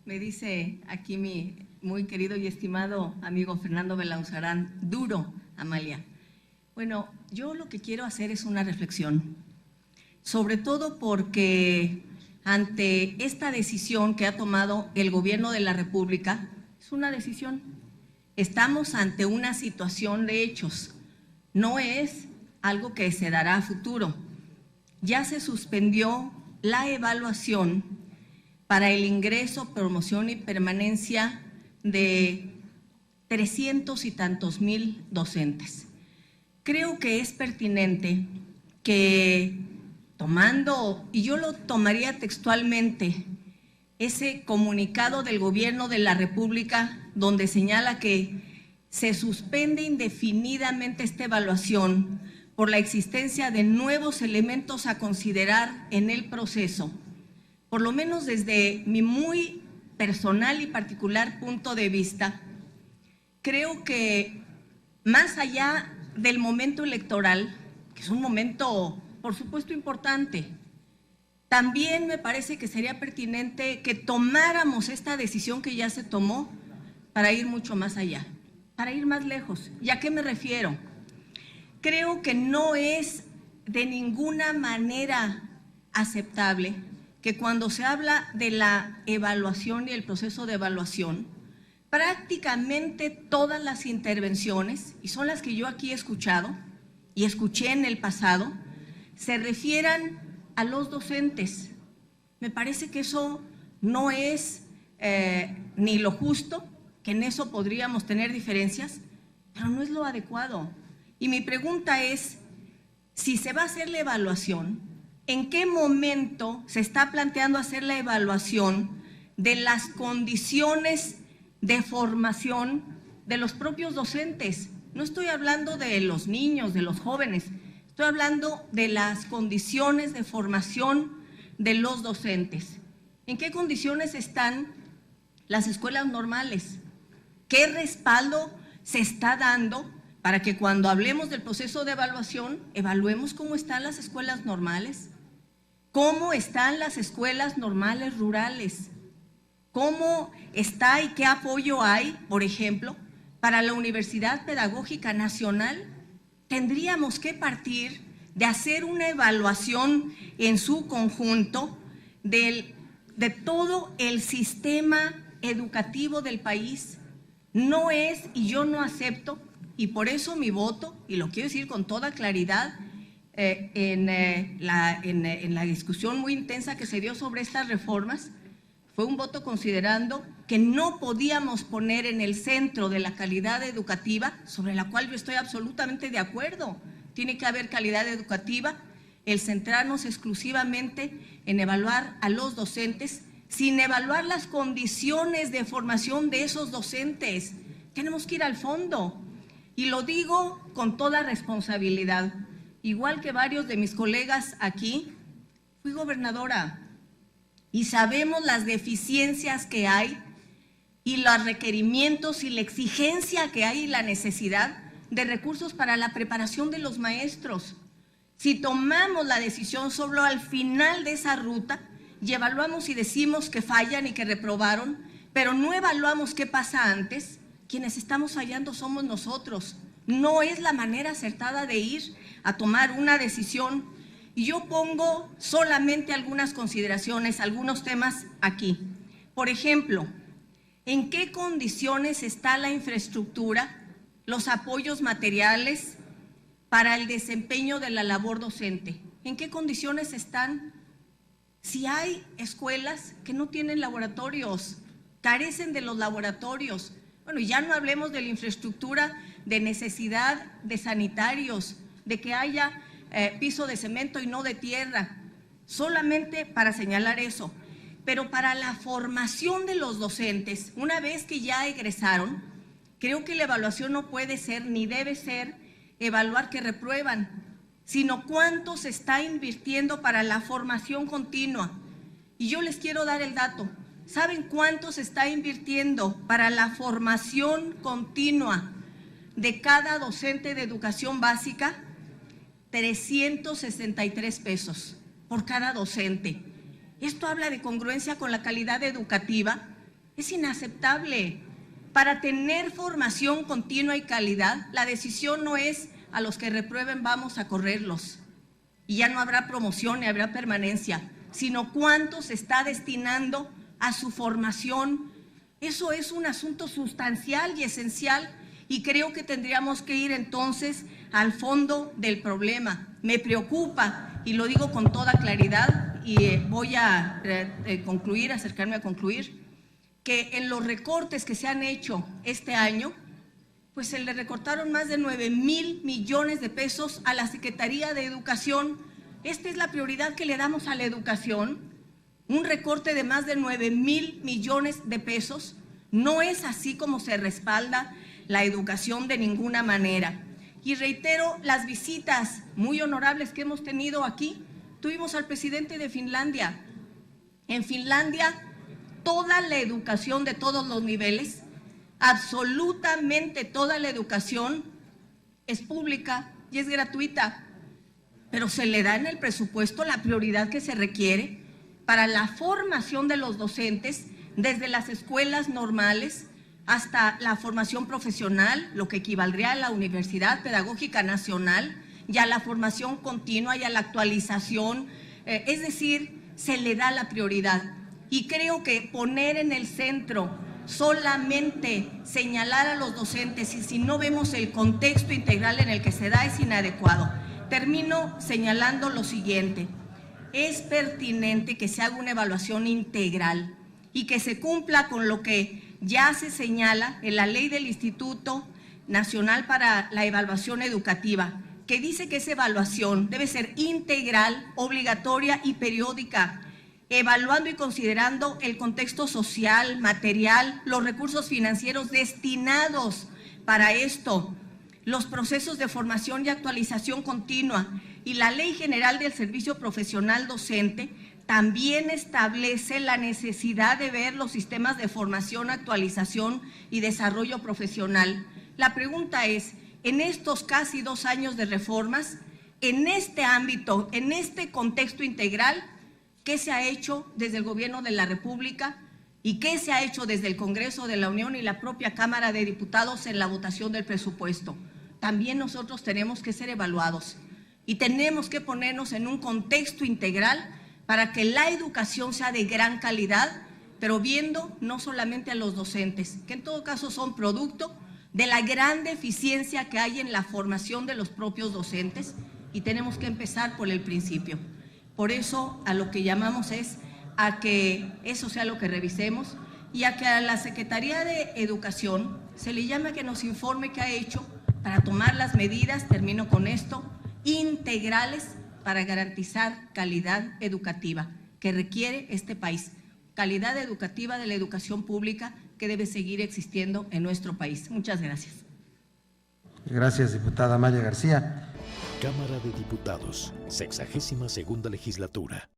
Me dice aquí mi muy querido y estimado amigo Fernando Belauzarán, duro, Amalia. Bueno, yo lo que quiero hacer es una reflexión, sobre todo porque ante esta decisión que ha tomado el gobierno de la República, es una decisión. Estamos ante una situación de hechos, no es algo que se dará a futuro. Ya se suspendió la evaluación para el ingreso, promoción y permanencia de 300 y tantos mil docentes. Creo que es pertinente que tomando, y yo lo tomaría textualmente, ese comunicado del gobierno de la República donde señala que se suspende indefinidamente esta evaluación por la existencia de nuevos elementos a considerar en el proceso. Por lo menos desde mi muy personal y particular punto de vista, creo que más allá del momento electoral, que es un momento, por supuesto, importante, también me parece que sería pertinente que tomáramos esta decisión que ya se tomó para ir mucho más allá, para ir más lejos. ¿Y a qué me refiero? Creo que no es de ninguna manera aceptable que cuando se habla de la evaluación y el proceso de evaluación, prácticamente todas las intervenciones, y son las que yo aquí he escuchado y escuché en el pasado, se refieran a los docentes. Me parece que eso no es ni lo justo, que en eso podríamos tener diferencias, pero no es lo adecuado. Y mi pregunta es, si se va a hacer la evaluación, ¿en qué momento se está planteando hacer la evaluación de las condiciones de formación de los propios docentes? No estoy hablando de los niños, de los jóvenes, estoy hablando de las condiciones de formación de los docentes. ¿En qué condiciones están las escuelas normales? ¿Qué respaldo se está dando para que cuando hablemos del proceso de evaluación, evaluemos cómo están las escuelas normales? ¿Cómo están las escuelas normales rurales? ¿Cómo está y qué apoyo hay, por ejemplo, para la Universidad Pedagógica Nacional? Tendríamos que partir de hacer una evaluación en su conjunto de todo el sistema educativo del país. No es, y yo no acepto, y por eso mi voto, y lo quiero decir con toda claridad, en la discusión muy intensa que se dio sobre estas reformas, fue un voto considerando que no podíamos poner en el centro de la calidad educativa, sobre la cual yo estoy absolutamente de acuerdo. Tiene que haber calidad educativa, el centrarnos exclusivamente en evaluar a los docentes, sin evaluar las condiciones de formación de esos docentes. Tenemos que ir al fondo. Y lo digo con toda responsabilidad. Igual que varios de mis colegas aquí, fui gobernadora y sabemos las deficiencias que hay y los requerimientos y la exigencia que hay y la necesidad de recursos para la preparación de los maestros. Si tomamos la decisión solo al final de esa ruta y evaluamos y decimos que fallan y que reprobaron, pero no evaluamos qué pasa antes, quienes estamos fallando somos nosotros. No es la manera acertada de ir a tomar una decisión. Y yo pongo solamente algunas consideraciones, algunos temas aquí. Por ejemplo, ¿en qué condiciones está la infraestructura, los apoyos materiales para el desempeño de la labor docente? ¿En qué condiciones están? Si hay escuelas que no tienen laboratorios, carecen de los laboratorios. Bueno, ya no hablemos de la infraestructura, de necesidad de sanitarios, de que haya piso de cemento y no de tierra, solamente para señalar eso. Pero para la formación de los docentes, una vez que ya egresaron, creo que la evaluación no puede ser ni debe ser evaluar que reprueban, sino cuánto se está invirtiendo para la formación continua. Y yo les quiero dar el dato. ¿Saben cuánto se está invirtiendo para la formación continua de cada docente de educación básica? 363 pesos por cada docente. Esto habla de congruencia con la calidad educativa Es inaceptable. Para tener formación continua y calidad, la decisión no es a los que reprueben vamos a correrlos y ya no habrá promoción ni habrá permanencia, sino cuánto se está destinando a su formación. Eso es un asunto sustancial y esencial y creo que tendríamos que ir entonces al fondo del problema. Me preocupa, y lo digo con toda claridad, y voy a concluir, acercarme a concluir, que en los recortes que se han hecho este año, pues se le recortaron más de 9,000 millones de pesos a la Secretaría de Educación. Esta es la prioridad que le damos a la educación, un recorte de más de 9,000 millones de pesos. No es así como se respalda la educación de ninguna manera. Y reitero las visitas muy honorables que hemos tenido aquí. Tuvimos al presidente de Finlandia. En Finlandia, toda la educación de todos los niveles, absolutamente toda la educación es pública y es gratuita, pero se le da en el presupuesto la prioridad que se requiere para la formación de los docentes, desde las escuelas normales hasta la formación profesional, lo que equivaldría a la Universidad Pedagógica Nacional, y a la formación continua y a la actualización, es decir, se le da la prioridad. Y creo que poner en el centro solamente señalar a los docentes y si no vemos el contexto integral en el que se da es inadecuado. Termino señalando lo siguiente: es pertinente que se haga una evaluación integral y que se cumpla con lo que ya se señala en la ley del Instituto Nacional para la Evaluación Educativa, que dice que esa evaluación debe ser integral, obligatoria y periódica, evaluando y considerando el contexto social, material, los recursos financieros destinados para esto, los procesos de formación y actualización continua. Y la Ley General del Servicio Profesional Docente también establece la necesidad de ver los sistemas de formación, actualización y desarrollo profesional. La pregunta es, en estos casi 2 años de reformas, en este ámbito, en este contexto integral, ¿qué se ha hecho desde el Gobierno de la República y qué se ha hecho desde el Congreso de la Unión y la propia Cámara de Diputados en la votación del presupuesto? También nosotros tenemos que ser evaluados y tenemos que ponernos en un contexto integral para que la educación sea de gran calidad, pero viendo no solamente a los docentes, que en todo caso son producto de la gran deficiencia que hay en la formación de los propios docentes, y tenemos que empezar por el principio. Por eso a lo que llamamos es a que eso sea lo que revisemos y a que a la Secretaría de Educación se le llame a que nos informe qué ha hecho para tomar las medidas, termino con esto, integrales para garantizar calidad educativa que requiere este país, calidad educativa de la educación pública que debe seguir existiendo en nuestro país. Muchas gracias. Gracias, diputada Maya García. Cámara de Diputados, 62ª legislatura.